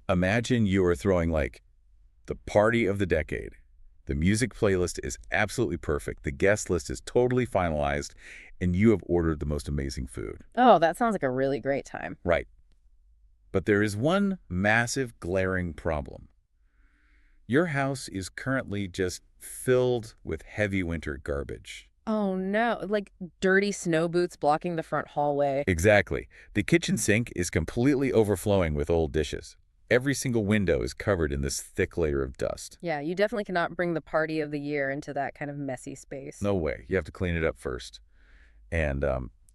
Imagine you are throwing like the party of the decade. The music playlist is absolutely perfect. The guest list is totally finalized, and you have ordered the most amazing food. Oh, that sounds like a really great time. Right. But there is one massive glaring problem. Your house is currently just filled with heavy winter garbage. Oh no, like dirty snow boots blocking the front hallway. Exactly. The kitchen sink is completely overflowing with old dishes. Every single window is covered in this thick layer of dust. Yeah, you definitely cannot bring the party of the year into that kind of messy space. No way. You have to clean it up first. And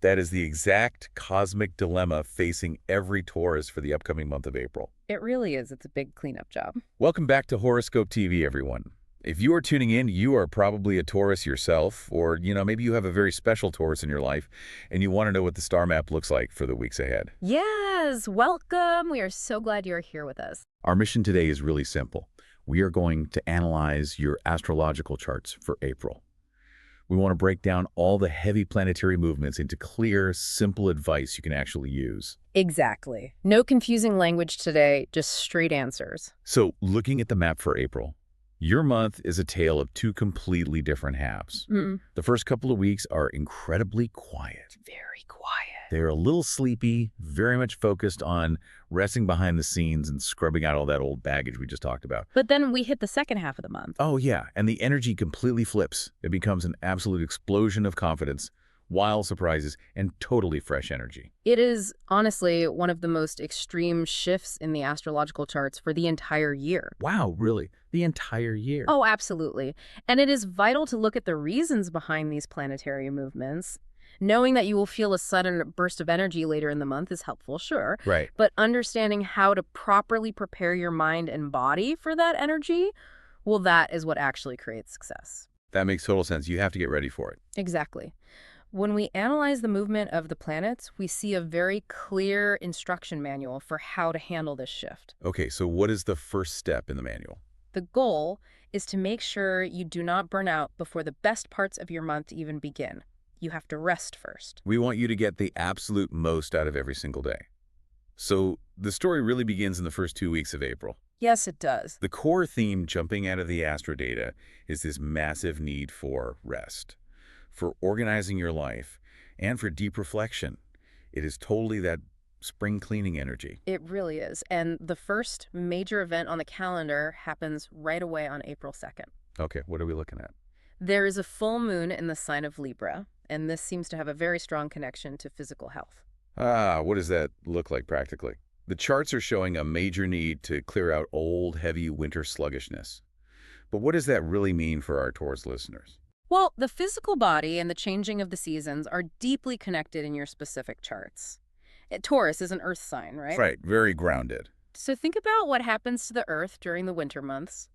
that is the exact cosmic dilemma facing every Taurus for the upcoming month of April. It really is. It's a big cleanup job. Welcome back to Horoscope TV, everyone. If you are tuning in, you are probably a Taurus yourself, or, maybe you have a very special Taurus in your life, and you want to know what the star map looks like for the weeks ahead. Yes, welcome. We are so glad you're here with us. Our mission today is really simple. We are going to analyze your astrological charts for April. We want to break down all the heavy planetary movements into clear, simple advice you can actually use. Exactly. No confusing language today, just straight answers. So, looking at the map for April, your month is a tale of two completely different halves. The first couple of weeks are incredibly quiet. Very quiet. They're a little sleepy, very much focused on resting behind the scenes and scrubbing out all that old baggage we just talked about. But then we hit the second half of the month. Oh, yeah, and the energy completely flips. It becomes an absolute explosion of confidence, wild surprises, and totally fresh energy. It is, honestly, one of the most extreme shifts in the astrological charts for the entire year. Wow, really? The entire year? Oh, absolutely. And it is vital to look at the reasons behind these planetary movements. Knowing that you will feel a sudden burst of energy later in the month is helpful, sure. Right. But understanding how to properly prepare your mind and body for that energy, well, that is what actually creates success. That makes total sense. You have to get ready for it. Exactly. When we analyze the movement of the planets, we see a very clear instruction manual for how to handle this shift. Okay, so what is the first step in the manual? The goal is to make sure you do not burn out before the best parts of your month even begin. You have to rest first. We want you to get the absolute most out of every single day. So the story really begins in the first 2 weeks of April. Yes, it does. The core theme jumping out of the astro data is this massive need for rest, for organizing your life, and for deep reflection. It is totally that spring cleaning energy. It really is. And the first major event on the calendar happens right away on April 2nd. Okay, what are we looking at? There is a full moon in the sign of Libra, and this seems to have a very strong connection to physical health. What does that look like practically? The charts are showing a major need to clear out old, heavy winter sluggishness. But what does that really mean for our Taurus listeners? Well, the physical body and the changing of the seasons are deeply connected in your specific charts. Taurus is an earth sign, right? Right, very grounded. So think about what happens to the earth during the winter months.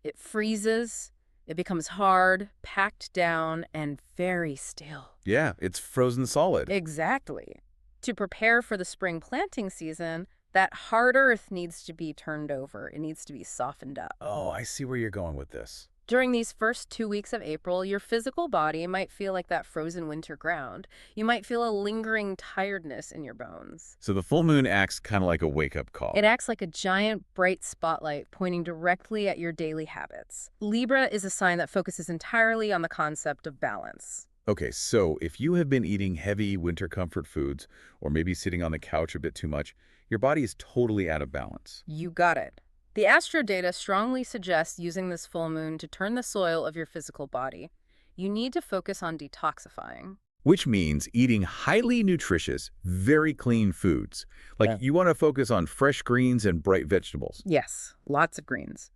It freezes, it becomes hard, packed down, and very still. Yeah, it's frozen solid. Exactly. To prepare for the spring planting season, that hard earth needs to be turned over. It needs to be softened up. Oh, I see where you're going with this. During these first 2 weeks of April, your physical body might feel like that frozen winter ground. You might feel a lingering tiredness in your bones. So the full moon acts kind of like a wake-up call. It acts like a giant, bright spotlight pointing directly at your daily habits. Libra is a sign that focuses entirely on the concept of balance. Okay, so if you have been eating heavy winter comfort foods, or maybe sitting on the couch a bit too much, your body is totally out of balance. You got it. The astro data strongly suggests using this full moon to turn the soil of your physical body. You need to focus on detoxifying. Which means eating highly nutritious, very clean foods. Like you want to focus on fresh greens and bright vegetables. Yes, lots of greens.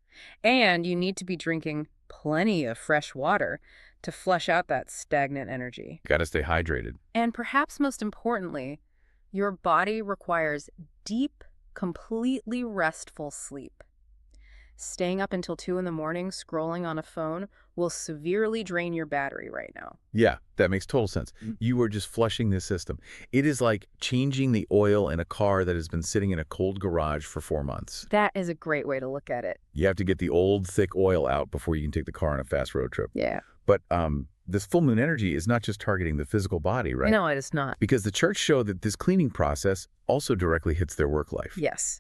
And you need to be drinking plenty of fresh water to flush out that stagnant energy. Got to stay hydrated. And perhaps most importantly, your body requires deep, completely restful sleep. Staying up until 2 in the morning scrolling on a phone will severely drain your battery right now. Yeah, that makes total sense. You are just flushing the system. It is like changing the oil in a car that has been sitting in a cold garage for 4 months. That is a great way to look at it. You have to get the old, thick oil out before you can take the car on a fast road trip. Yeah. But this full moon energy is not just targeting the physical body, right? No, it is not. Because the charts show that this cleaning process also directly hits their work life. Yes.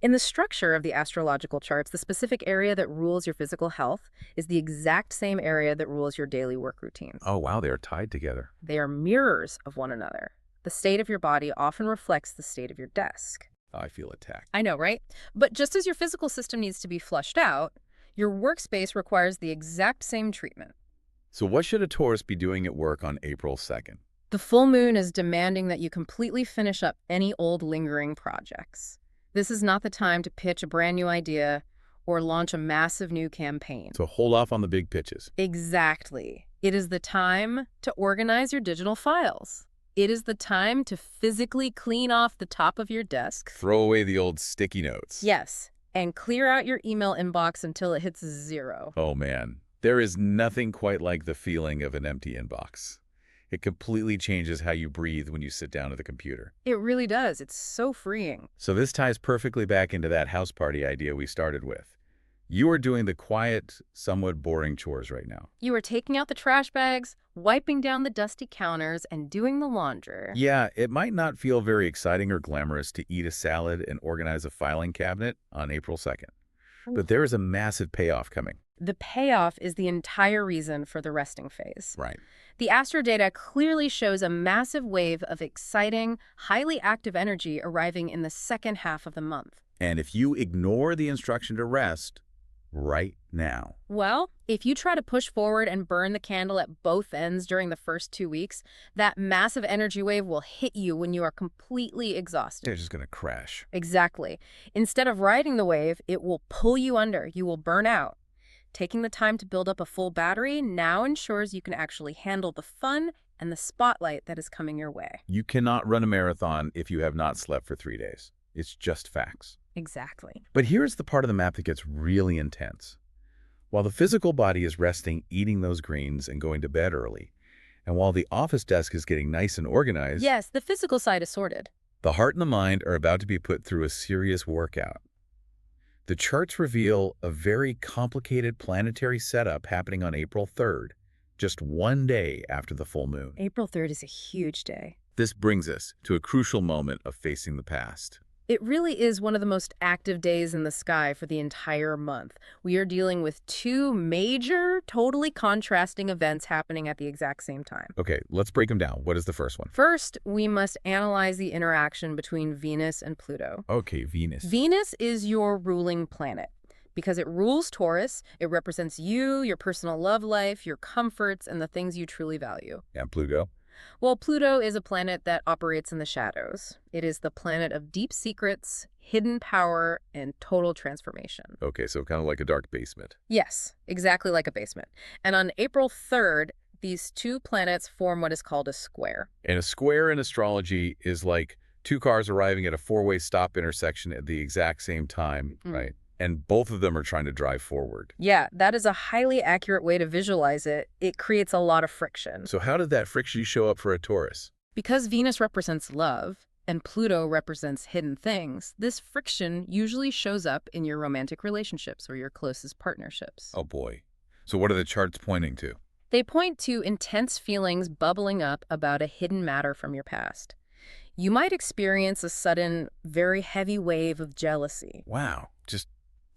In the structure of the astrological charts, the specific area that rules your physical health is the exact same area that rules your daily work routines. Oh, wow, they are tied together. They are mirrors of one another. The state of your body often reflects the state of your desk. I feel attacked. I know, right? But just as your physical system needs to be flushed out, your workspace requires the exact same treatment. So what should a Taurus be doing at work on April 2nd? The full moon is demanding that you completely finish up any old lingering projects. This is not the time to pitch a brand new idea or launch a massive new campaign. So hold off on the big pitches. Exactly. It is the time to organize your digital files. It is the time to physically clean off the top of your desk. Throw away the old sticky notes. Yes, and clear out your email inbox until it hits 0. Oh, man. There is nothing quite like the feeling of an empty inbox. It completely changes how you breathe when you sit down at the computer. It really does. It's so freeing. So this ties perfectly back into that house party idea we started with. You are doing the quiet, somewhat boring chores right now. You are taking out the trash bags, wiping down the dusty counters, and doing the laundry. Yeah, it might not feel very exciting or glamorous to eat a salad and organize a filing cabinet on April 2nd. But there is a massive payoff coming. The payoff is the entire reason for the resting phase. Right. The astro data clearly shows a massive wave of exciting, highly active energy arriving in the second half of the month. And if you ignore the instruction to rest right now. Well, if you try to push forward and burn the candle at both ends during the first 2 weeks, that massive energy wave will hit you when you are completely exhausted. They're just going to crash. Exactly. Instead of riding the wave, it will pull you under. You will burn out. Taking the time to build up a full battery now ensures you can actually handle the fun and the spotlight that is coming your way. You cannot run a marathon if you have not slept for 3 days. It's just facts. Exactly. But here's the part of the map that gets really intense. While the physical body is resting, eating those greens, and going to bed early, and while the office desk is getting nice and organized, Yes, the physical side is sorted. the heart and the mind are about to be put through a serious workout. The charts reveal a very complicated planetary setup happening on April 3rd, just 1 day after the full moon. April 3rd is a huge day. This brings us to a crucial moment of facing the past. It really is one of the most active days in the sky for the entire month. We are dealing with 2 major, totally contrasting events happening at the exact same time. Okay, let's break them down. What is the first one? First, we must analyze the interaction between Venus and Pluto. Okay, Venus. Venus is your ruling planet. Because it rules Taurus, it represents you, your personal love life, your comforts, and the things you truly value. And Pluto? Well, Pluto is a planet that operates in the shadows. It is the planet of deep secrets, hidden power, and total transformation. Okay, so kind of like a dark basement. Yes, exactly like a basement. And on April 3rd, these 2 planets form what is called a square. And a square in astrology is like 2 cars arriving at a 4-way stop intersection at the exact same time, right? And both of them are trying to drive forward. Yeah, that is a highly accurate way to visualize it. It creates a lot of friction. So how did that friction show up for a Taurus? Because Venus represents love and Pluto represents hidden things, this friction usually shows up in your romantic relationships or your closest partnerships. Oh boy. So what are the charts pointing to? They point to intense feelings bubbling up about a hidden matter from your past. You might experience a sudden, very heavy wave of jealousy. Wow, just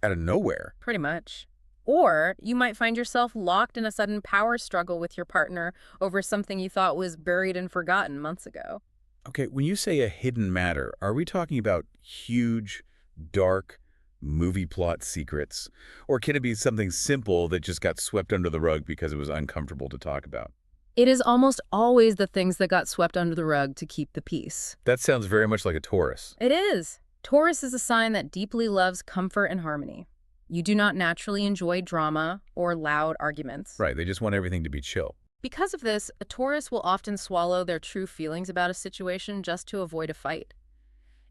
out of nowhere. Pretty much. Or you might find yourself locked in a sudden power struggle with your partner over something you thought was buried and forgotten months ago. Okay, when you say a hidden matter, are we talking about huge, dark, movie plot secrets? Or can it be something simple that just got swept under the rug because it was uncomfortable to talk about? It is almost always the things that got swept under the rug to keep the peace. That sounds very much like a Taurus. It is. Taurus is a sign that deeply loves comfort and harmony. You do not naturally enjoy drama or loud arguments. Right, they just want everything to be chill. Because of this, a Taurus will often swallow their true feelings about a situation just to avoid a fight.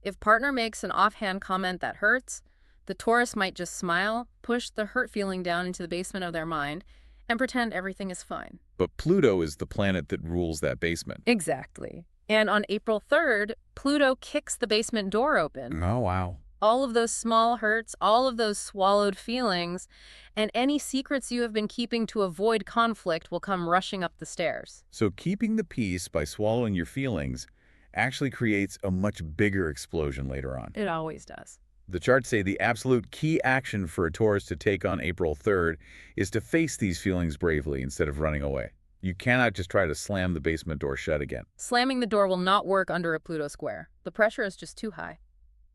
If partner makes an offhand comment that hurts, the Taurus might just smile, push the hurt feeling down into the basement of their mind, and pretend everything is fine. But Pluto is the planet that rules that basement. Exactly. And on April 3rd, Pluto kicks the basement door open. Oh, wow. All of those small hurts, all of those swallowed feelings, and any secrets you have been keeping to avoid conflict will come rushing up the stairs. So keeping the peace by swallowing your feelings actually creates a much bigger explosion later on. It always does. The charts say the absolute key action for a Taurus to take on April 3rd is to face these feelings bravely instead of running away. You cannot just try to slam the basement door shut again. Slamming the door will not work under a Pluto square. The pressure is just too high.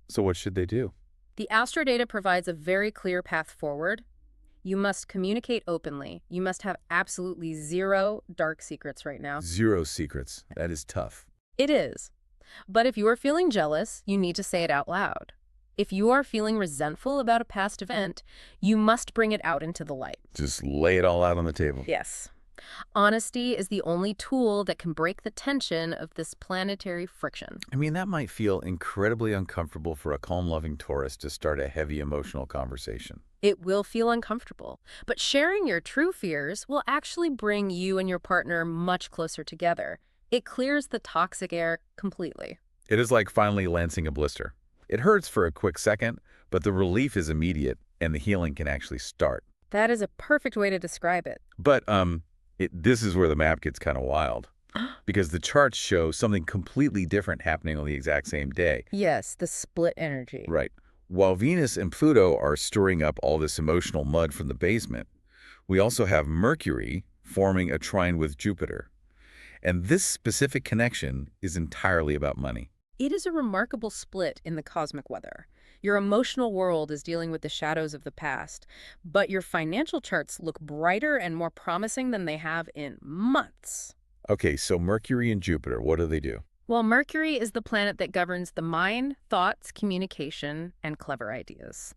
So what should they do? The astro data provides a very clear path forward. You must communicate openly. You must have absolutely zero dark secrets right now. Zero secrets. That is tough. It is. But if you are feeling jealous, you need to say it out loud. If you are feeling resentful about a past event, you must bring it out into the light. Just lay it all out on the table. Yes. Honesty is the only tool that can break the tension of this planetary friction. I mean, that might feel incredibly uncomfortable for a calm-loving Taurus to start a heavy emotional conversation. It will feel uncomfortable, but sharing your true fears will actually bring you and your partner much closer together. It clears the toxic air completely. It is like finally lancing a blister. It hurts for a quick second, but the relief is immediate and the healing can actually start. That is a perfect way to describe it. But this is where the map gets kind of wild because the charts show something completely different happening on the exact same day. Yes, the split energy. Right. While Venus and Pluto are stirring up all this emotional mud from the basement, we also have Mercury forming a trine with Jupiter. And this specific connection is entirely about money. It is a remarkable split in the cosmic weather. Your emotional world is dealing with the shadows of the past, but your financial charts look brighter and more promising than they have in months. Okay, so Mercury and Jupiter, what do they do? Well, Mercury is the planet that governs the mind, thoughts, communication, and clever ideas.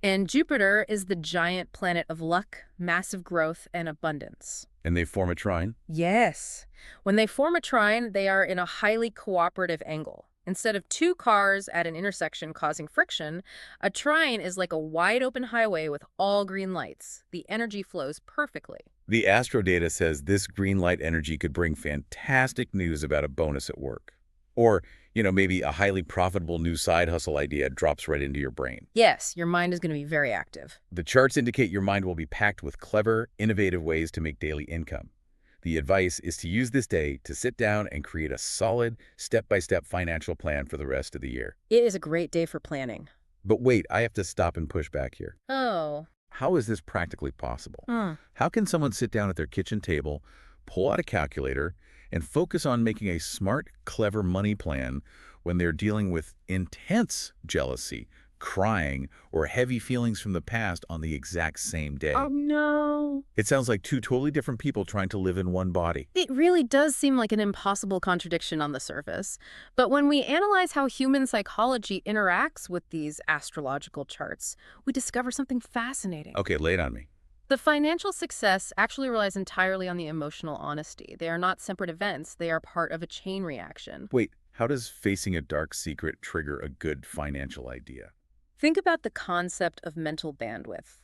And Jupiter is the giant planet of luck, massive growth, and abundance. And they form a trine? Yes. When they form a trine, they are in a highly cooperative angle. Instead of two cars at an intersection causing friction, a trine is like a wide-open highway with all green lights. The energy flows perfectly. The astro data says this green light energy could bring fantastic news about a bonus at work. Or, maybe a highly profitable new side hustle idea drops right into your brain. Yes, your mind is going to be very active. The charts indicate your mind will be packed with clever, innovative ways to make daily income. The advice is to use this day to sit down and create a solid, step-by-step financial plan for the rest of the year. It is a great day for planning. But wait, I have to stop and push back here. Oh. How is this practically possible? How can someone sit down at their kitchen table, pull out a calculator, and focus on making a smart, clever money plan when they're dealing with intense jealousy, crying, or heavy feelings from the past on the exact same day? Oh, no. It sounds like two totally different people trying to live in one body. It really does seem like an impossible contradiction on the surface. But when we analyze how human psychology interacts with these astrological charts, we discover something fascinating. Okay, lay it on me. The financial success actually relies entirely on the emotional honesty. They are not separate events. They are part of a chain reaction. Wait, how does facing a dark secret trigger a good financial idea? Think about the concept of mental bandwidth.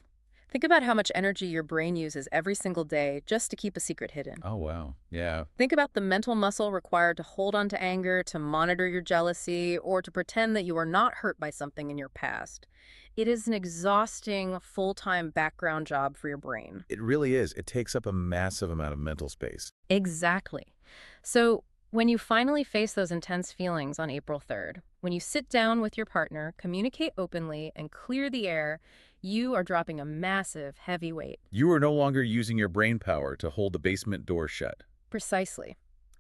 Think about how much energy your brain uses every single day just to keep a secret hidden. Oh, wow. Yeah. Think about the mental muscle required to hold on to anger, to monitor your jealousy, or to pretend that you are not hurt by something in your past. It is an exhausting, full-time background job for your brain. It really is. It takes up a massive amount of mental space. Exactly. So when you finally face those intense feelings on April 3rd, when you sit down with your partner, communicate openly, and clear the air, you are dropping a massive, heavy weight. You are no longer using your brain power to hold the basement door shut. Precisely.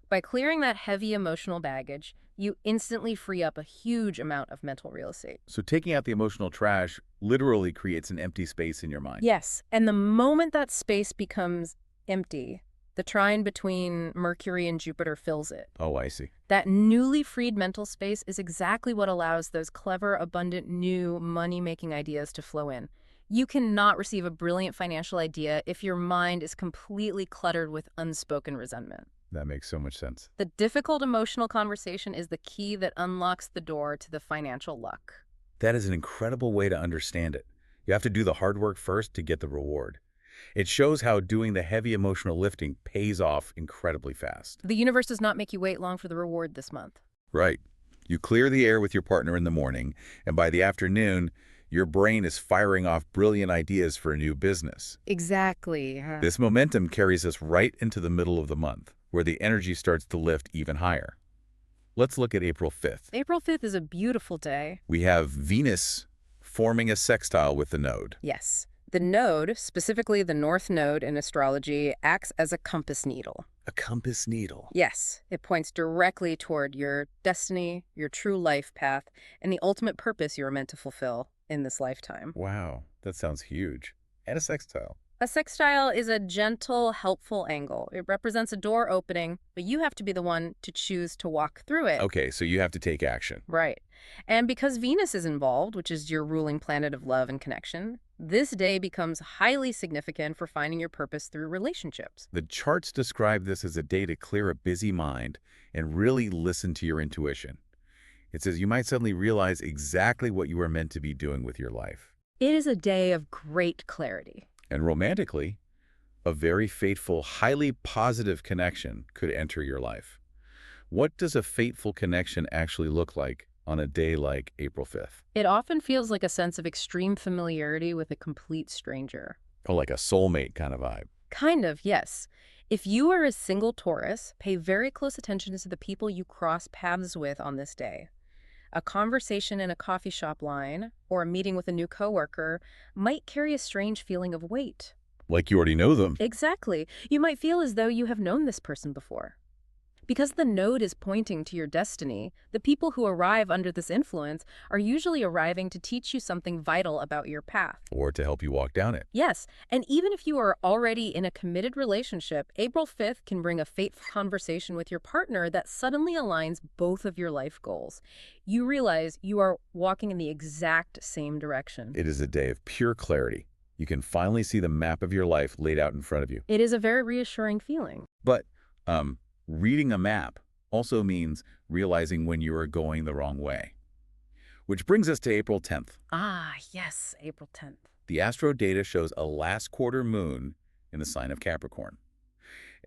By clearing that heavy emotional baggage, you instantly free up a huge amount of mental real estate. So taking out the emotional trash literally creates an empty space in your mind. Yes, and the moment that space becomes empty, the trine between Mercury and Jupiter fills it. Oh, I see. That newly freed mental space is exactly what allows those clever, abundant, new money-making ideas to flow in. You cannot receive a brilliant financial idea if your mind is completely cluttered with unspoken resentment. That makes so much sense. The difficult emotional conversation is the key that unlocks the door to the financial luck. That is an incredible way to understand it. You have to do the hard work first to get the reward. It shows how doing the heavy emotional lifting pays off incredibly fast. The universe does not make you wait long for the reward this month. Right. You clear the air with your partner in the morning, and by the afternoon, your brain is firing off brilliant ideas for a new business. Exactly. This momentum carries us right into the middle of the month, where the energy starts to lift even higher. Let's look at April 5th. April 5th is a beautiful day. We have Venus forming a sextile with the node. Yes. The node, specifically the north node in astrology, acts as a compass needle. A compass needle. Yes, it points directly toward your destiny, your true life path, and the ultimate purpose you are meant to fulfill in this lifetime. Wow, that sounds huge. And a sextile. A sextile is a gentle, helpful angle. It represents a door opening, but you have to be the one to choose to walk through it. Okay, so you have to take action. Right. And because Venus is involved, which is your ruling planet of love and connection, this day becomes highly significant for finding your purpose through relationships. The charts describe this as a day to clear a busy mind and really listen to your intuition. It says you might suddenly realize exactly what you are meant to be doing with your life. It is a day of great clarity. And romantically, a very fateful, highly positive connection could enter your life. What does a fateful connection actually look like on a day like April 5th? It often feels like a sense of extreme familiarity with a complete stranger. Or like a soulmate kind of vibe. Kind of, yes. If you are a single Taurus, pay very close attention to the people you cross paths with on this day. A conversation in a coffee shop line or a meeting with a new coworker might carry a strange feeling of weight. Like you already know them. Exactly. You might feel as though you have known this person before. Because the node is pointing to your destiny, the people who arrive under this influence are usually arriving to teach you something vital about your path. Or to help you walk down it. Yes, and even if you are already in a committed relationship, April 5th can bring a fateful conversation with your partner that suddenly aligns both of your life goals. You realize you are walking in the exact same direction. It is a day of pure clarity. You can finally see the map of your life laid out in front of you. It is a very reassuring feeling. But, reading a map also means realizing when you are going the wrong way. Which brings us to April 10th. Ah, yes, April 10th. The astro data shows a last quarter moon in the sign of Capricorn.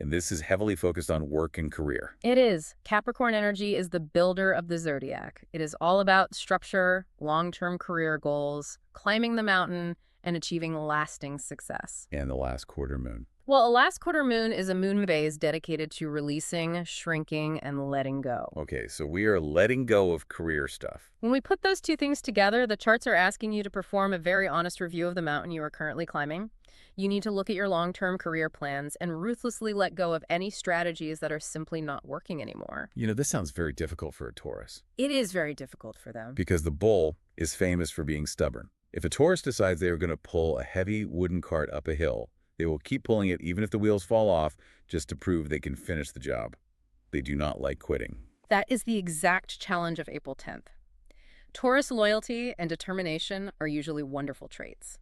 And this is heavily focused on work and career. It is. Capricorn energy is the builder of the zodiac. It is all about structure, long-term career goals, climbing the mountain, and achieving lasting success. And the last quarter moon. Well, a last quarter moon is a moon phase dedicated to releasing, shrinking, and letting go. Okay, so we are letting go of career stuff. When we put those two things together, the charts are asking you to perform a very honest review of the mountain you are currently climbing. You need to look at your long-term career plans and ruthlessly let go of any strategies that are simply not working anymore. You know, this sounds very difficult for a Taurus. It is very difficult for them. Because the bull is famous for being stubborn. If a Taurus decides they are going to pull a heavy wooden cart up a hill, they will keep pulling it even if the wheels fall off just to prove they can finish the job. They do not like quitting. That is the exact challenge of April 10th. Taurus loyalty and determination are usually wonderful traits.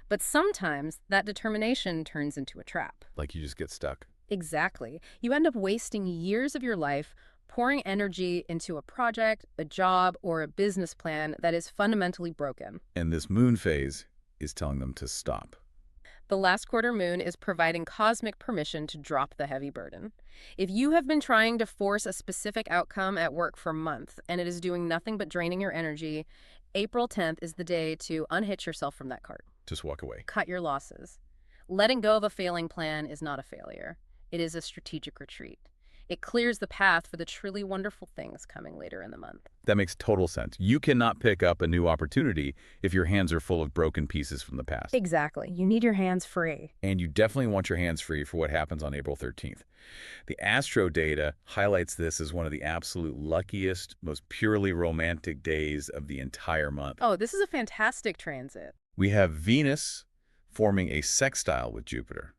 But sometimes that determination turns into a trap. Like you just get stuck. Exactly. You end up wasting years of your life pouring energy into a project, a job, or a business plan that is fundamentally broken. And this moon phase is telling them to stop. The last quarter moon is providing cosmic permission to drop the heavy burden. If you have been trying to force a specific outcome at work for months and it is doing nothing but draining your energy, April 10th is the day to unhitch yourself from that cart. Just walk away. Cut your losses. Letting go of a failing plan is not a failure. It is a strategic retreat. It clears the path for the truly wonderful things coming later in the month. That makes total sense. You cannot pick up a new opportunity if your hands are full of broken pieces from the past. Exactly. You need your hands free. And you definitely want your hands free for what happens on April 13th. The astro data highlights this as one of the absolute luckiest, most purely romantic days of the entire month. Oh, this is a fantastic transit. We have Venus forming a sextile with Jupiter.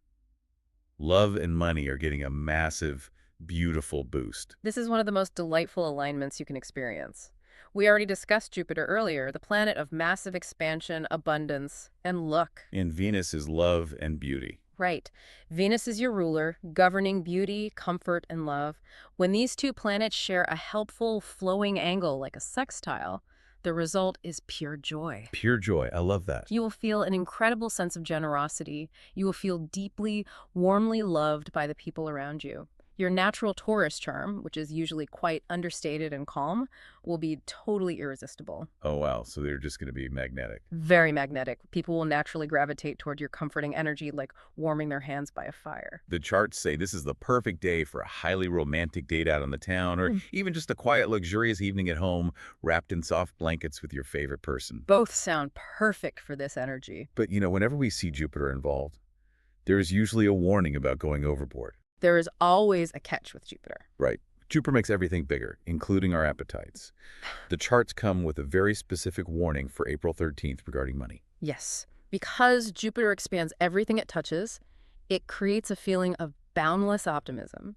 Love and money are getting a massive, beautiful boost. This is one of the most delightful alignments you can experience. We already discussed Jupiter earlier, the planet of massive expansion, abundance, and luck. And Venus is love and beauty. Right. Venus is your ruler, governing beauty, comfort, and love. When these two planets share a helpful, flowing angle like a sextile, the result is pure joy. Pure joy. I love that. You will feel an incredible sense of generosity. You will feel deeply, warmly loved by the people around you. Your natural Taurus charm, which is usually quite understated and calm, will be totally irresistible. Oh, wow. So they're just going to be magnetic. Very magnetic. People will naturally gravitate toward your comforting energy, like warming their hands by a fire. The charts say this is the perfect day for a highly romantic date out on the town, or even just a quiet, luxurious evening at home, wrapped in soft blankets with your favorite person. Both sound perfect for this energy. But, whenever we see Jupiter involved, there is usually a warning about going overboard. There is always a catch with Jupiter. Right. Jupiter makes everything bigger, including our appetites. The charts come with a very specific warning for April 13th regarding money. Yes, because Jupiter expands everything it touches, it creates a feeling of boundless optimism.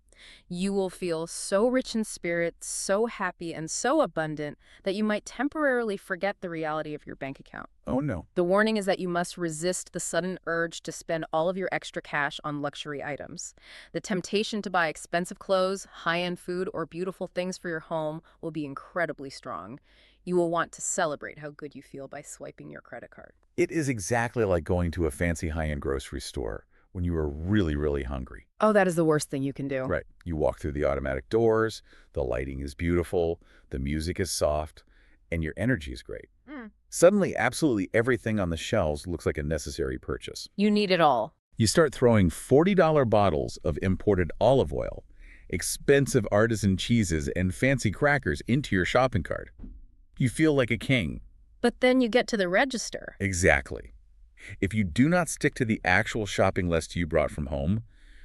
You will feel so rich in spirit, so happy, and so abundant that you might temporarily forget the reality of your bank account. Oh, no. The warning is that you must resist the sudden urge to spend all of your extra cash on luxury items. The temptation to buy expensive clothes, high-end food, or beautiful things for your home will be incredibly strong. You will want to celebrate how good you feel by swiping your credit card. It is exactly like going to a fancy high-end grocery store when you are really, really hungry. Oh, that is the worst thing you can do. Right. You walk through the automatic doors, the lighting is beautiful, the music is soft, and your energy is great. Suddenly, absolutely everything on the shelves looks like a necessary purchase. You need it all. You start throwing $40 bottles of imported olive oil, expensive artisan cheeses, and fancy crackers into your shopping cart. You feel like a king. But then you get to the register. Exactly. If you do not stick to the actual shopping list you brought from home,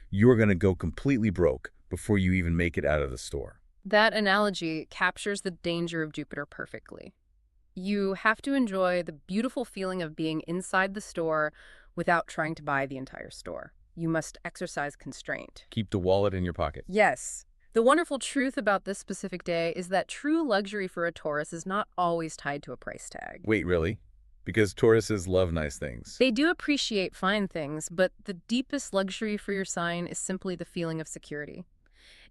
you're going to go completely broke before you even make it out of the store. That analogy captures the danger of Jupiter perfectly. You have to enjoy the beautiful feeling of being inside the store without trying to buy the entire store. You must exercise constraint. Keep the wallet in your pocket. Yes. The wonderful truth about this specific day is that true luxury for a Taurus is not always tied to a price tag. Wait, really? Because Tauruses love nice things. They do appreciate fine things, but the deepest luxury for your sign is simply the feeling of security.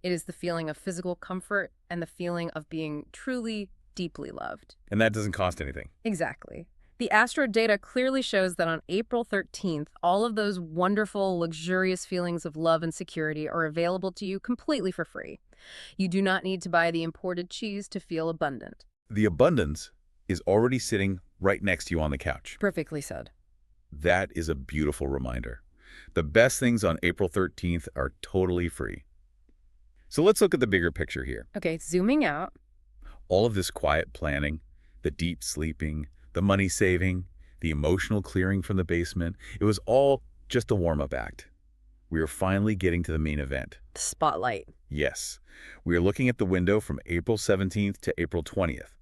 It is the feeling of physical comfort and the feeling of being truly, deeply loved. And that doesn't cost anything. Exactly. The astro data clearly shows that on April 13th, all of those wonderful, luxurious feelings of love and security are available to you completely for free. You do not need to buy the imported cheese to feel abundant. The abundance is already sitting right next to you on the couch. Perfectly said. That is a beautiful reminder. The best things on April 13th are totally free. So let's look at the bigger picture here. Okay, zooming out. All of this quiet planning, the deep sleeping, the money saving, the emotional clearing from the basement, it was all just a warm-up act. We are finally getting to the main event. The spotlight. Yes, we are looking at the window from April 17th to April 20th.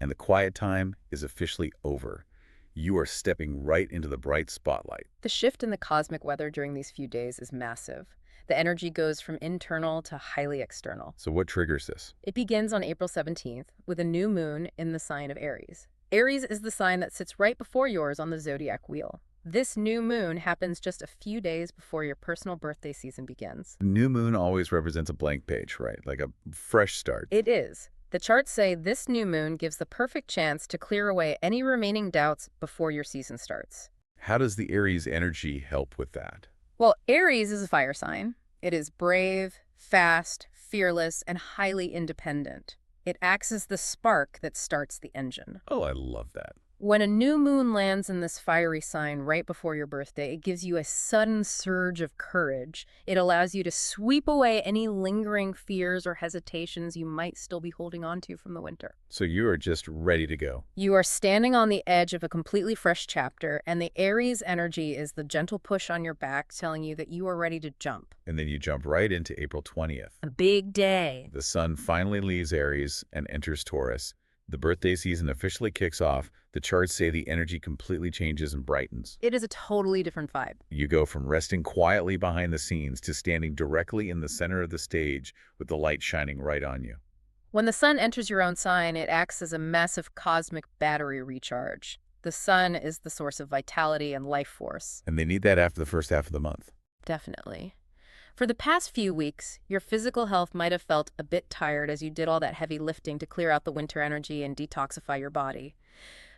And the quiet time is officially over. You are stepping right into the bright spotlight. The shift in the cosmic weather during these few days is massive. The energy goes from internal to highly external. So what triggers this? It begins on April 17th with a new moon in the sign of Aries. Aries is the sign that sits right before yours on the zodiac wheel. This new moon happens just a few days before your personal birthday season begins. New moon always represents a blank page, right? Like a fresh start. It is. The charts say this new moon gives the perfect chance to clear away any remaining doubts before your season starts. How does the Aries energy help with that? Well, Aries is a fire sign. It is brave, fast, fearless, and highly independent. It acts as the spark that starts the engine. Oh, I love that. When a new moon lands in this fiery sign right before your birthday, it gives you a sudden surge of courage. It allows you to sweep away any lingering fears or hesitations you might still be holding on to from the winter. So you are just ready to go. You are standing on the edge of a completely fresh chapter, and the Aries energy is the gentle push on your back telling you that you are ready to jump. And then you jump right into April 20th. A big day. The sun finally leaves Aries and enters Taurus. The birthday season officially kicks off. The charts say the energy completely changes and brightens. It is a totally different vibe. You go from resting quietly behind the scenes to standing directly in the center of the stage with the light shining right on you. When the sun enters your own sign, it acts as a massive cosmic battery recharge. The sun is the source of vitality and life force. And they need that after the first half of the month. Definitely. For the past few weeks, your physical health might have felt a bit tired as you did all that heavy lifting to clear out the winter energy and detoxify your body.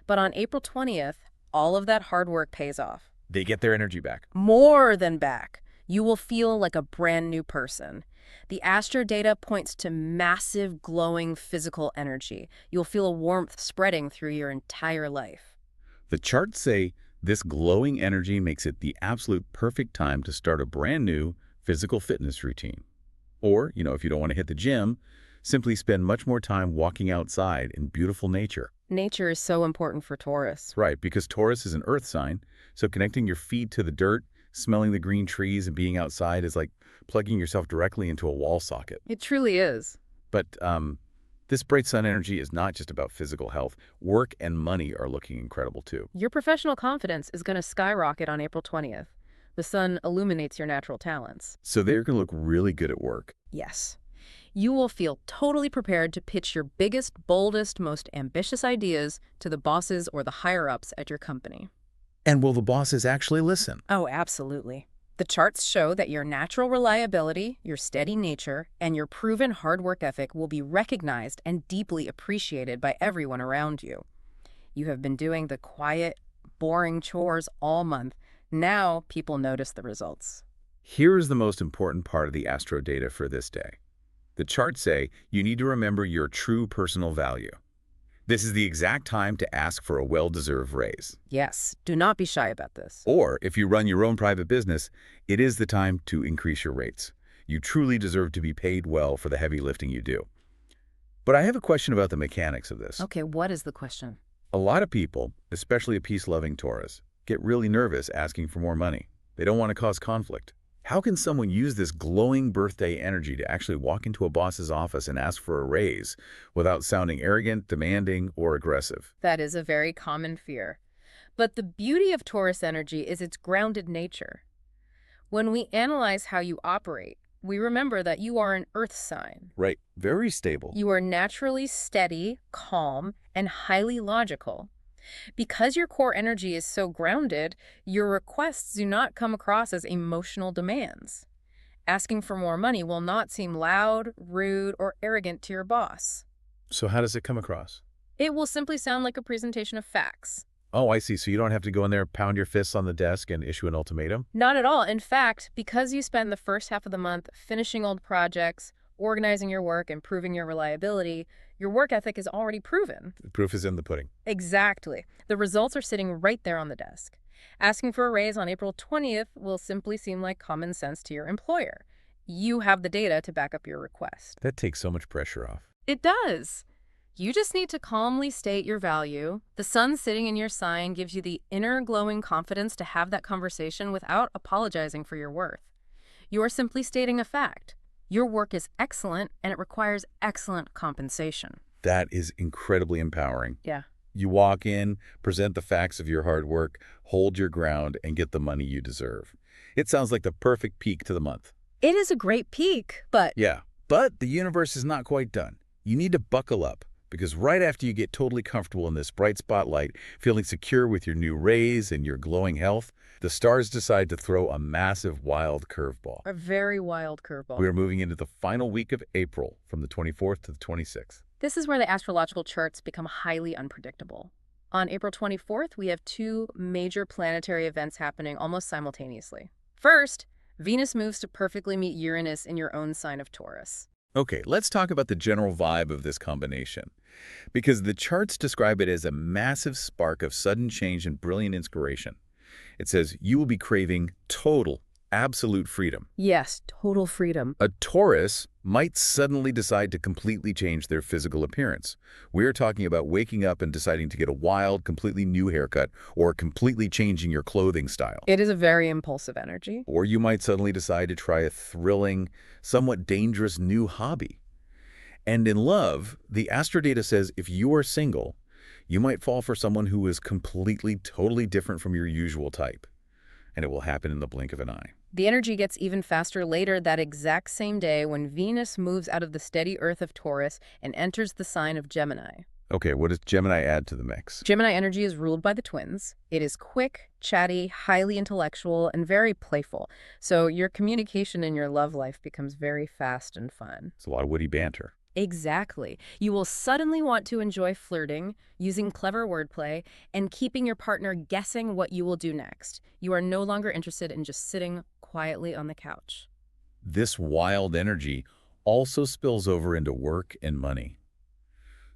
But on April 20th, all of that hard work pays off. They get their energy back. More than back. You will feel like a brand new person. The astro data points to massive glowing physical energy. You'll feel a warmth spreading through your entire life. The charts say this glowing energy makes it the absolute perfect time to start a brand new physical fitness routine. Or, if you don't want to hit the gym, simply spend much more time walking outside in beautiful nature. Nature is so important for Taurus. Right, because Taurus is an earth sign, so connecting your feet to the dirt, smelling the green trees, and being outside is like plugging yourself directly into a wall socket. It truly is. But this bright sun energy is not just about physical health. Work and money are looking incredible too. Your professional confidence is going to skyrocket on April 20th. The sun illuminates your natural talents. So they're going to look really good at work. Yes. You will feel totally prepared to pitch your biggest, boldest, most ambitious ideas to the bosses or the higher-ups at your company. And will the bosses actually listen? Oh, absolutely. The charts show that your natural reliability, your steady nature, and your proven hard work ethic will be recognized and deeply appreciated by everyone around you. You have been doing the quiet, boring chores all month. Now people notice the results. Here's the most important part of the astro data for this day. The charts say you need to remember your true personal value. This is the exact time to ask for a well-deserved raise. Yes, do not be shy about this. Or, if you run your own private business, it is the time to increase your rates. You truly deserve to be paid well for the heavy lifting you do. But I have a question about the mechanics of this. Okay, what is the question? A lot of people, especially a peace-loving Taurus, get really nervous asking for more money. They don't want to cause conflict. How can someone use this glowing birthday energy to actually walk into a boss's office and ask for a raise without sounding arrogant, demanding, or aggressive? That is a very common fear. But the beauty of Taurus energy is its grounded nature. When we analyze how you operate, we remember that you are an earth sign. Right. Very stable. You are naturally steady, calm, and highly logical. Because your core energy is so grounded, your requests do not come across as emotional demands. Asking for more money will not seem loud, rude, or arrogant to your boss. So how does it come across? It will simply sound like a presentation of facts. Oh, I see. So you don't have to go in there, pound your fists on the desk, and issue an ultimatum? Not at all. In fact, because you spend the first half of the month finishing old projects, organizing your work, improving your reliability, your work ethic is already proven. The proof is in the pudding. Exactly. The results are sitting right there on the desk. Asking for a raise on April 20th will simply seem like common sense to your employer. You have the data to back up your request. That takes so much pressure off. It does. You just need to calmly state your value. The sun sitting in your sign gives you the inner glowing confidence to have that conversation without apologizing for your worth. You are simply stating a fact. Your work is excellent, and it requires excellent compensation. That is incredibly empowering. Yeah. You walk in, present the facts of your hard work, hold your ground, and get the money you deserve. It sounds like the perfect peak to the month. It is a great peak, but... Yeah, but the universe is not quite done. You need to buckle up, because right after you get totally comfortable in this bright spotlight, feeling secure with your new raise and your glowing health, the stars decide to throw a massive wild curveball. A very wild curveball. We are moving into the final week of April, from the 24th to the 26th. This is where the astrological charts become highly unpredictable. On April 24th, we have two major planetary events happening almost simultaneously. First, Venus moves to perfectly meet Uranus in your own sign of Taurus. Okay, let's talk about the general vibe of this combination, because the charts describe it as a massive spark of sudden change and brilliant inspiration. It says you will be craving total, absolute freedom. Yes, total freedom. A Taurus might suddenly decide to completely change their physical appearance. We're talking about waking up and deciding to get a wild, completely new haircut, or completely changing your clothing style. It is a very impulsive energy. Or you might suddenly decide to try a thrilling, somewhat dangerous new hobby. And in love, the astrodata says if you are single, you might fall for someone who is completely, totally different from your usual type. And it will happen in the blink of an eye. The energy gets even faster later that exact same day when Venus moves out of the steady Earth of Taurus and enters the sign of Gemini. Okay, what does Gemini add to the mix? Gemini energy is ruled by the twins. It is quick, chatty, highly intellectual, and very playful. So your communication in your love life becomes very fast and fun. It's a lot of witty banter. Exactly. You will suddenly want to enjoy flirting, using clever wordplay, and keeping your partner guessing what you will do next. You are no longer interested in just sitting quietly on the couch. This wild energy also spills over into work and money.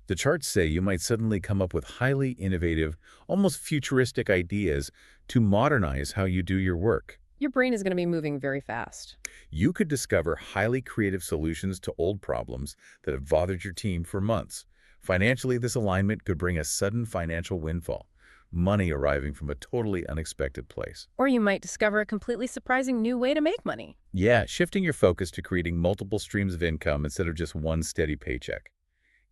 The charts say you might suddenly come up with highly innovative, almost futuristic ideas to modernize how you do your work. Your brain is going to be moving very fast. You could discover highly creative solutions to old problems that have bothered your team for months. Financially, this alignment could bring a sudden financial windfall, money arriving from a totally unexpected place. Or you might discover a completely surprising new way to make money. Yeah, shifting your focus to creating multiple streams of income instead of just one steady paycheck.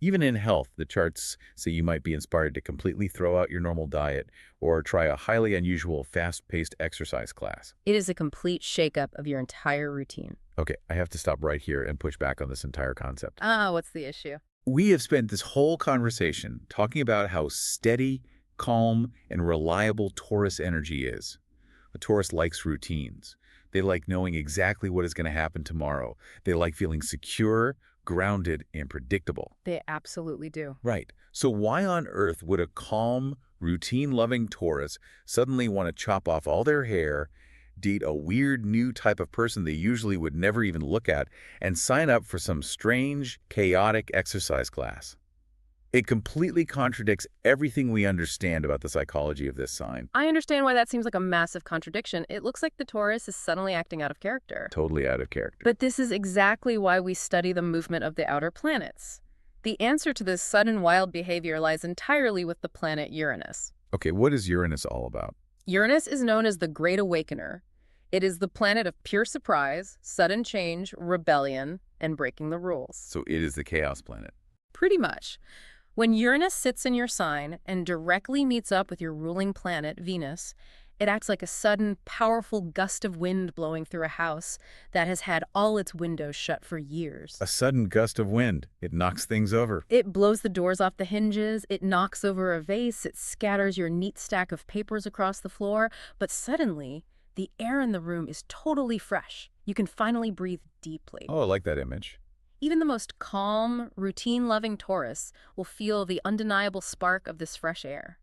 Even in health, the charts say you might be inspired to completely throw out your normal diet or try a highly unusual, fast-paced exercise class. It is a complete shakeup of your entire routine. Okay, I have to stop right here and push back on this entire concept. What's the issue? We have spent this whole conversation talking about how steady, calm, and reliable Taurus energy is. A Taurus likes routines. They like knowing exactly what is going to happen tomorrow. They like feeling secure, grounded, and predictable. They absolutely do. Right. So why on earth would a calm, routine-loving Taurus suddenly want to chop off all their hair, date a weird new type of person they usually would never even look at, and sign up for some strange, chaotic exercise class? It completely contradicts everything we understand about the psychology of this sign. I understand why that seems like a massive contradiction. It looks like the Taurus is suddenly acting out of character. Totally out of character. But this is exactly why we study the movement of the outer planets. The answer to this sudden wild behavior lies entirely with the planet Uranus. Okay, what is Uranus all about? Uranus is known as the Great Awakener. It is the planet of pure surprise, sudden change, rebellion, and breaking the rules. So it is the chaos planet. Pretty much. When Uranus sits in your sign and directly meets up with your ruling planet, Venus, it acts like a sudden, powerful gust of wind blowing through a house that has had all its windows shut for years. A sudden gust of wind. It knocks things over. It blows the doors off the hinges, it knocks over a vase, it scatters your neat stack of papers across the floor, but suddenly, the air in the room is totally fresh. You can finally breathe deeply. Oh, I like that image. Even the most calm, routine-loving Taurus will feel the undeniable spark of this fresh air.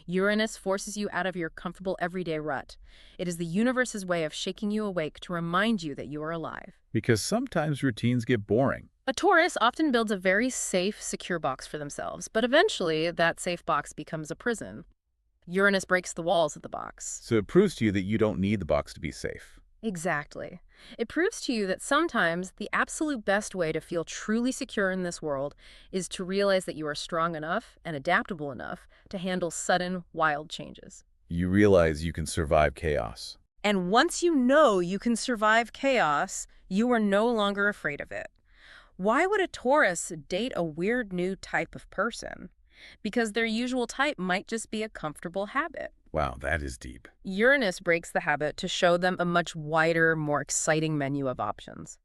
Uranus forces you out of your comfortable everyday rut. It is the universe's way of shaking you awake to remind you that you are alive. Because sometimes routines get boring. A Taurus often builds a very safe, secure box for themselves, but eventually that safe box becomes a prison. Uranus breaks the walls of the box. So it proves to you that you don't need the box to be safe. Exactly. It proves to you that sometimes the absolute best way to feel truly secure in this world is to realize that you are strong enough and adaptable enough to handle sudden, wild changes. You realize you can survive chaos. And once you know you can survive chaos, you are no longer afraid of it. Why would a Taurus date a weird new type of person? Because their usual type might just be a comfortable habit. Wow, that is deep. Uranus breaks the habit to show them a much wider, more exciting menu of options.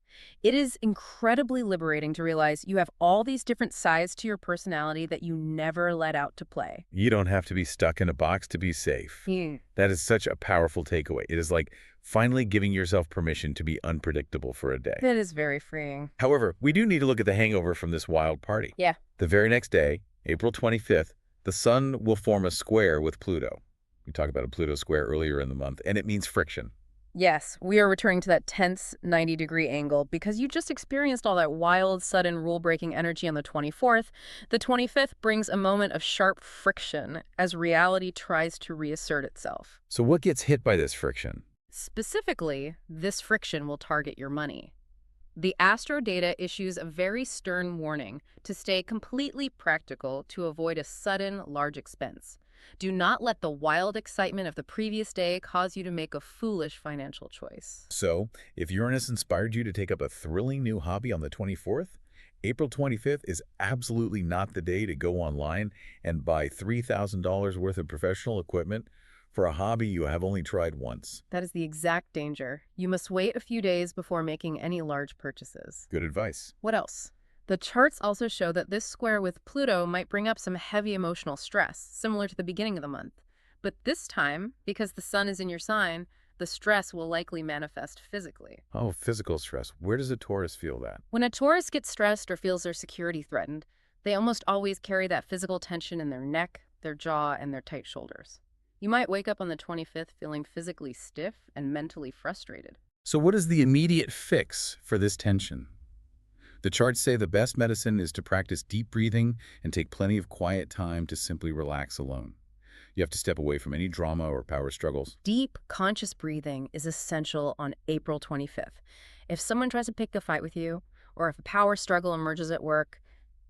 It is incredibly liberating to realize you have all these different sides to your personality that you never let out to play. You don't have to be stuck in a box to be safe. That is such a powerful takeaway. It is like finally giving yourself permission to be unpredictable for a day. That is very freeing. However, we do need to look at the hangover from this wild party. Yeah. The very next day, April 25th, the sun will form a square with Pluto. We talked about a Pluto square earlier in the month, and it means friction. Yes, we are returning to that tense 90-degree angle because you just experienced all that wild, sudden, rule-breaking energy on the 24th. The 25th brings a moment of sharp friction as reality tries to reassert itself. So what gets hit by this friction? Specifically, this friction will target your money. The Astro Data issues a very stern warning to stay completely practical to avoid a sudden, large expense. Do not let the wild excitement of the previous day cause you to make a foolish financial choice. So, if Uranus inspired you to take up a thrilling new hobby on the 24th, April 25th is absolutely not the day to go online and buy $3,000 worth of professional equipment for a hobby you have only tried once. That is the exact danger. You must wait a few days before making any large purchases. Good advice. What else? The charts also show that this square with Pluto might bring up some heavy emotional stress, similar to the beginning of the month. But this time, because the sun is in your sign, the stress will likely manifest physically. Oh, physical stress. Where does a Taurus feel that? When a Taurus gets stressed or feels their security threatened, they almost always carry that physical tension in their neck, their jaw, and their tight shoulders. You might wake up on the 25th feeling physically stiff and mentally frustrated. So what is the immediate fix for this tension? The charts say the best medicine is to practice deep breathing and take plenty of quiet time to simply relax alone. You have to step away from any drama or power struggles. Deep, conscious breathing is essential on April 25th. If someone tries to pick a fight with you, or if a power struggle emerges at work,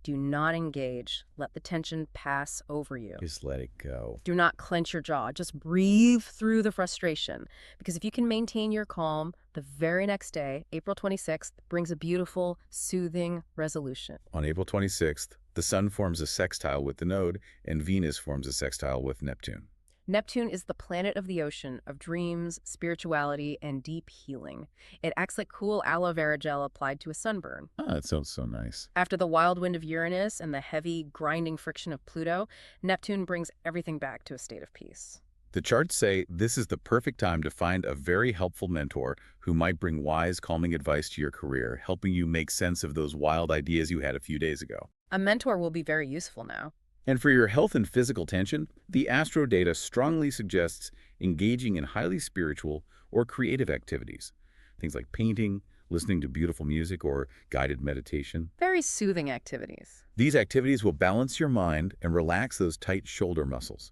do not engage. Let the tension pass over you. Just let it go. Do not clench your jaw. Just breathe through the frustration. Because if you can maintain your calm, the very next day, April 26th, brings a beautiful, soothing resolution. On April 26th, the Sun forms a sextile with the node, and Venus forms a sextile with Neptune. Neptune is the planet of the ocean, of dreams, spirituality, and deep healing. It acts like cool aloe vera gel applied to a sunburn. Ah, that sounds so nice. After the wild wind of Uranus and the heavy, grinding friction of Pluto, Neptune brings everything back to a state of peace. The charts say this is the perfect time to find a very helpful mentor who might bring wise, calming advice to your career, helping you make sense of those wild ideas you had a few days ago. A mentor will be very useful now. And for your health and physical tension, the astro data strongly suggests engaging in highly spiritual or creative activities. Things like painting, listening to beautiful music, or guided meditation. Very soothing activities. These activities will balance your mind and relax those tight shoulder muscles.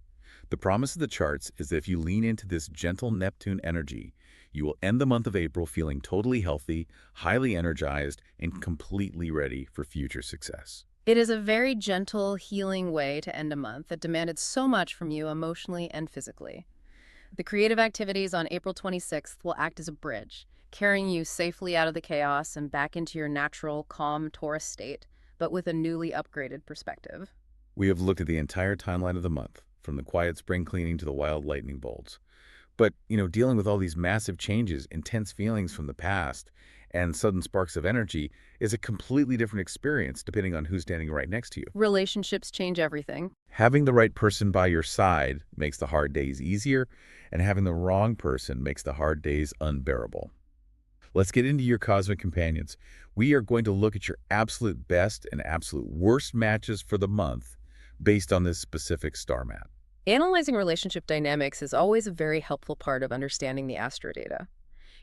The promise of the charts is that if you lean into this gentle Neptune energy, you will end the month of April feeling totally healthy, highly energized, and completely ready for future success. It is a very gentle, healing way to end a month that demanded so much from you emotionally and physically. The creative activities on April 26th will act as a bridge, carrying you safely out of the chaos and back into your natural, calm Taurus state, but with a newly upgraded perspective. We have looked at the entire timeline of the month, from the quiet spring cleaning to the wild lightning bolts. But, dealing with all these massive changes, intense feelings from the past, and sudden sparks of energy is a completely different experience depending on who's standing right next to you. Relationships change everything. Having the right person by your side makes the hard days easier, and having the wrong person makes the hard days unbearable. Let's get into your cosmic companions. We are going to look at your absolute best and absolute worst matches for the month based on this specific star map. Analyzing relationship dynamics is always a very helpful part of understanding the astrodata.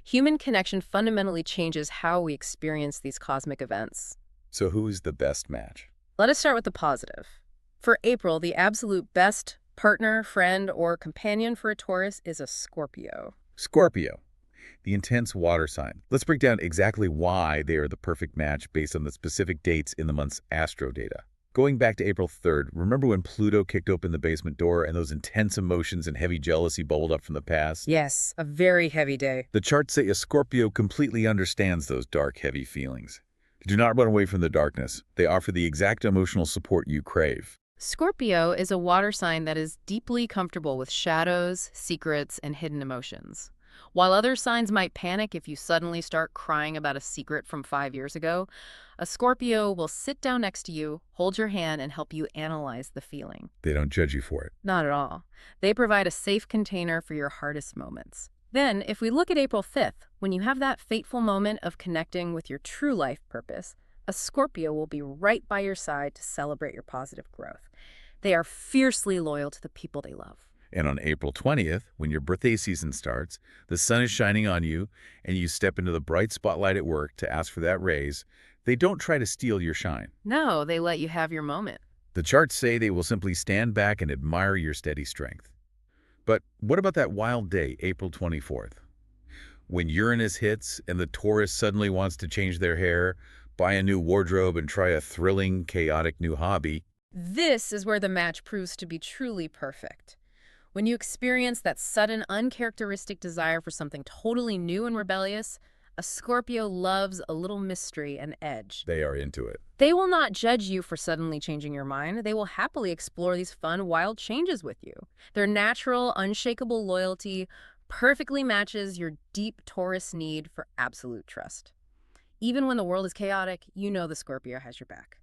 Human connection fundamentally changes how we experience these cosmic events. So who is the best match? Let us start with the positive. For April, the absolute best partner, friend, or companion for a Taurus is a Scorpio. Scorpio, the intense water sign. Let's break down exactly why they are the perfect match based on the specific dates in the month's astro data. Going back to April 3rd, remember when Pluto kicked open the basement door and those intense emotions and heavy jealousy bubbled up from the past? Yes, a very heavy day. The charts say a Scorpio completely understands those dark, heavy feelings. Do not run away from the darkness. They offer the exact emotional support you crave. Scorpio is a water sign that is deeply comfortable with shadows, secrets, and hidden emotions. While other signs might panic if you suddenly start crying about a secret from 5 years ago, a Scorpio will sit down next to you, hold your hand, and help you analyze the feeling. They don't judge you for it. Not at all. They provide a safe container for your hardest moments. Then, if we look at April 5th, when you have that fateful moment of connecting with your true life purpose, a Scorpio will be right by your side to celebrate your positive growth. They are fiercely loyal to the people they love. And on April 20th, when your birthday season starts, the sun is shining on you, and you step into the bright spotlight at work to ask for that raise, they don't try to steal your shine. No, they let you have your moment. The charts say they will simply stand back and admire your steady strength. But what about that wild day, April 24th? When Uranus hits and the Taurus suddenly wants to change their hair, buy a new wardrobe, and try a thrilling, chaotic new hobby. This is where the match proves to be truly perfect. When you experience that sudden, uncharacteristic desire for something totally new and rebellious, a Scorpio loves a little mystery and edge. They are into it. They will not judge you for suddenly changing your mind. They will happily explore these fun, wild changes with you. Their natural, unshakable loyalty perfectly matches your deep Taurus need for absolute trust. Even when the world is chaotic, you know the Scorpio has your back.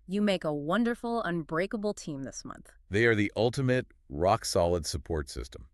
You make a wonderful, unbreakable team this month. They are the ultimate, rock-solid support system.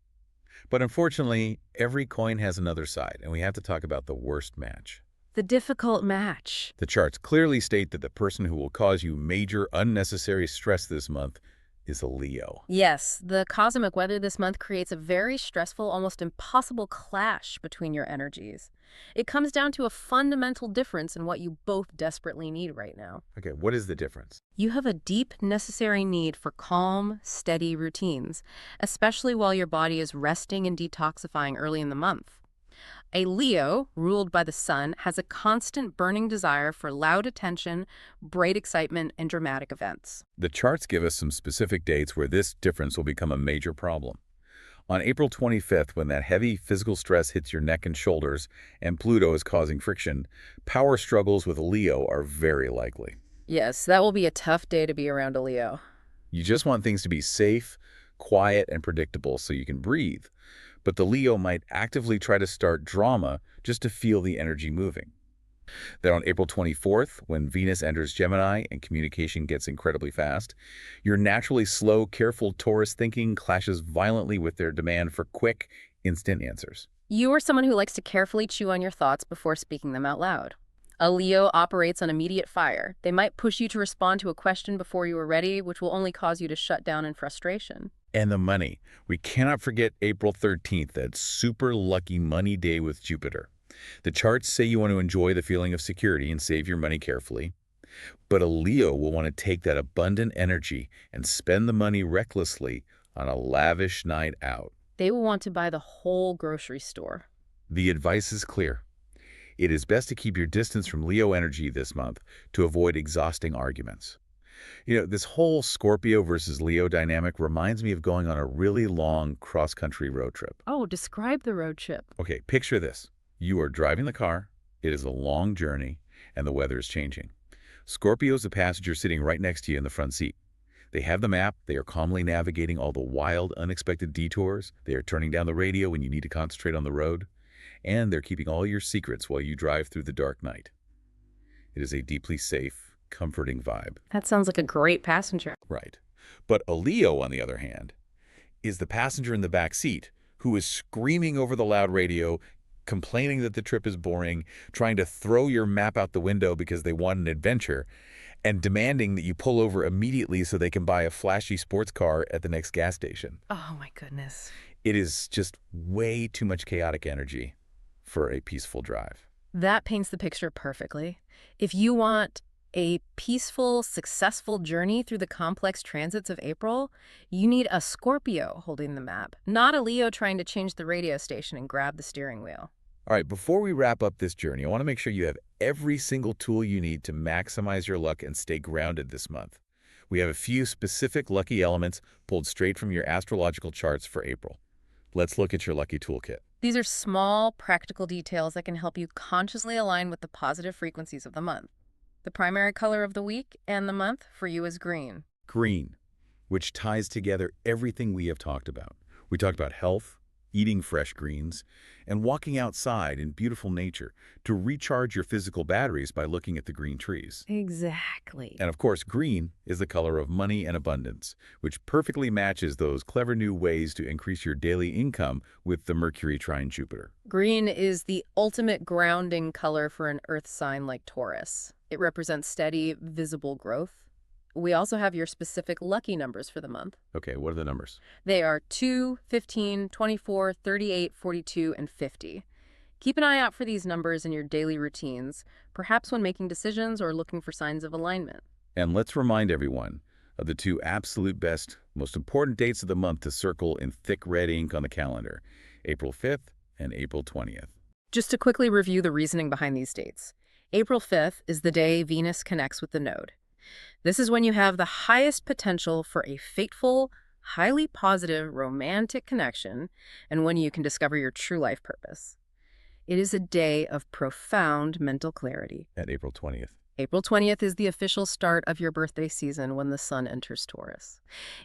But unfortunately, every coin has another side, and we have to talk about the worst match. The difficult match. The charts clearly state that the person who will cause you major, unnecessary stress this month is a Leo. Yes, the cosmic weather this month creates a very stressful, almost impossible clash between your energies. It comes down to a fundamental difference in what you both desperately need right now. Okay, what is the difference? You have a deep, necessary need for calm, steady routines, especially while your body is resting and detoxifying early in the month. A Leo, ruled by the sun, has a constant burning desire for loud attention, bright excitement, and dramatic events. The charts give us some specific dates where this difference will become a major problem. On April 25th, when that heavy physical stress hits your neck and shoulders and Pluto is causing friction, power struggles with a Leo are very likely. Yes, that will be a tough day to be around a Leo. You just want things to be safe, quiet, and predictable so you can breathe. But the Leo might actively try to start drama just to feel the energy moving. Then on April 24th, when Venus enters Gemini and communication gets incredibly fast, your naturally slow, careful Taurus thinking clashes violently with their demand for quick, instant answers. You are someone who likes to carefully chew on your thoughts before speaking them out loud. A Leo operates on immediate fire. They might push you to respond to a question before you are ready, which will only cause you to shut down in frustration. And the money. We cannot forget April 13th, that super lucky money day with Jupiter. The charts say you want to enjoy the feeling of security and save your money carefully. But a Leo will want to take that abundant energy and spend the money recklessly on a lavish night out. They will want to buy the whole grocery store. The advice is clear. It is best to keep your distance from Leo energy this month to avoid exhausting arguments. This whole Scorpio versus Leo dynamic reminds me of going on a really long cross-country road trip. Oh, describe the road trip. Okay, picture this. You are driving the car, it is a long journey, and the weather is changing. Scorpio is the passenger sitting right next to you in the front seat. They have the map, they are calmly navigating all the wild, unexpected detours, they are turning down the radio when you need to concentrate on the road, and they're keeping all your secrets while you drive through the dark night. It is a deeply safe, comforting vibe. That sounds like a great passenger. Right. But a Leo, on the other hand, is the passenger in the back seat who is screaming over the loud radio, complaining that the trip is boring, trying to throw your map out the window because they want an adventure, and demanding that you pull over immediately so they can buy a flashy sports car at the next gas station. Oh my goodness. It is just way too much chaotic energy for a peaceful drive. That paints the picture perfectly. If you want a peaceful, successful journey through the complex transits of April, you need a Scorpio holding the map, not a Leo trying to change the radio station and grab the steering wheel. All right, before we wrap up this journey, I want to make sure you have every single tool you need to maximize your luck and stay grounded this month. We have a few specific lucky elements pulled straight from your astrological charts for April. Let's look at your lucky toolkit. These are small, practical details that can help you consciously align with the positive frequencies of the month. The primary color of the week and the month for you is green. Green, which ties together everything we have talked about. We talked about health, eating fresh greens, and walking outside in beautiful nature to recharge your physical batteries by looking at the green trees. Exactly. And of course, green is the color of money and abundance, which perfectly matches those clever new ways to increase your daily income with the Mercury trine Jupiter. Green is the ultimate grounding color for an earth sign like Taurus. It represents steady, visible growth. We also have your specific lucky numbers for the month. Okay, what are the numbers? They are 2, 15, 24, 38, 42, and 50. Keep an eye out for these numbers in your daily routines, perhaps when making decisions or looking for signs of alignment. And let's remind everyone of the two absolute best, most important dates of the month to circle in thick red ink on the calendar, April 5th and April 20th. Just to quickly review the reasoning behind these dates. April 5th is the day Venus connects with the node. This is when you have the highest potential for a fateful, highly positive, romantic connection, and when you can discover your true life purpose. It is a day of profound mental clarity. At April 20th. April 20th is the official start of your birthday season when the sun enters Taurus.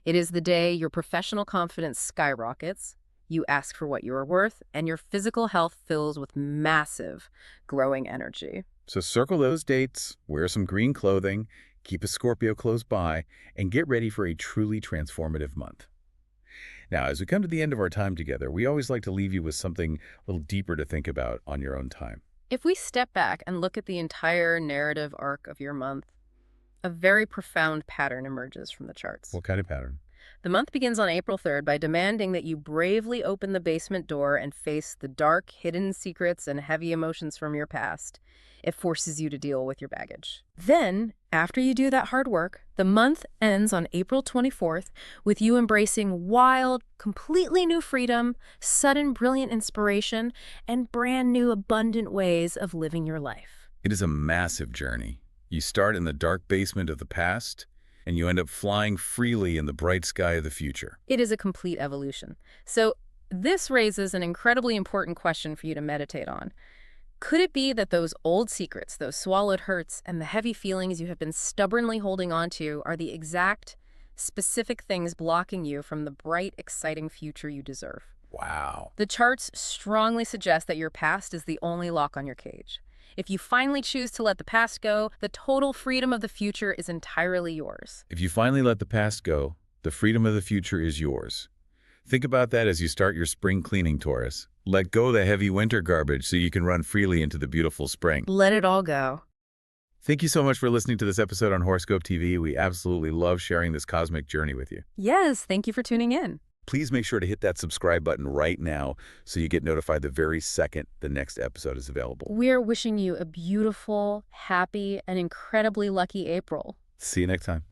It is the day your professional confidence skyrockets, you ask for what you are worth, and your physical health fills with massive, growing energy. So circle those dates, wear some green clothing, keep a Scorpio close by, and get ready for a truly transformative month. Now, as we come to the end of our time together, we always like to leave you with something a little deeper to think about on your own time. If we step back and look at the entire narrative arc of your month, a very profound pattern emerges from the charts. What kind of pattern? The month begins on April 3rd by demanding that you bravely open the basement door and face the dark, hidden secrets and heavy emotions from your past. It forces you to deal with your baggage. Then, after you do that hard work, the month ends on April 24th with you embracing wild, completely new freedom, sudden brilliant inspiration, and brand new abundant ways of living your life. It is a massive journey. You start in the dark basement of the past, and you end up flying freely in the bright sky of the future. It is a complete evolution. So this raises an incredibly important question for you to meditate on. Could it be that those old secrets, those swallowed hurts, and the heavy feelings you have been stubbornly holding on to are the exact, specific things blocking you from the bright, exciting future you deserve? Wow. The charts strongly suggest that your past is the only lock on your cage. If you finally choose to let the past go, the total freedom of the future is entirely yours. If you finally let the past go, the freedom of the future is yours. Think about that as you start your spring cleaning, Taurus. Let go of the heavy winter garbage so you can run freely into the beautiful spring. Let it all go. Thank you so much for listening to this episode on Horoscope TV. We absolutely love sharing this cosmic journey with you. Yes, thank you for tuning in. Please make sure to hit that subscribe button right now so you get notified the very second the next episode is available. We're wishing you a beautiful, happy, and incredibly lucky April. See you next time.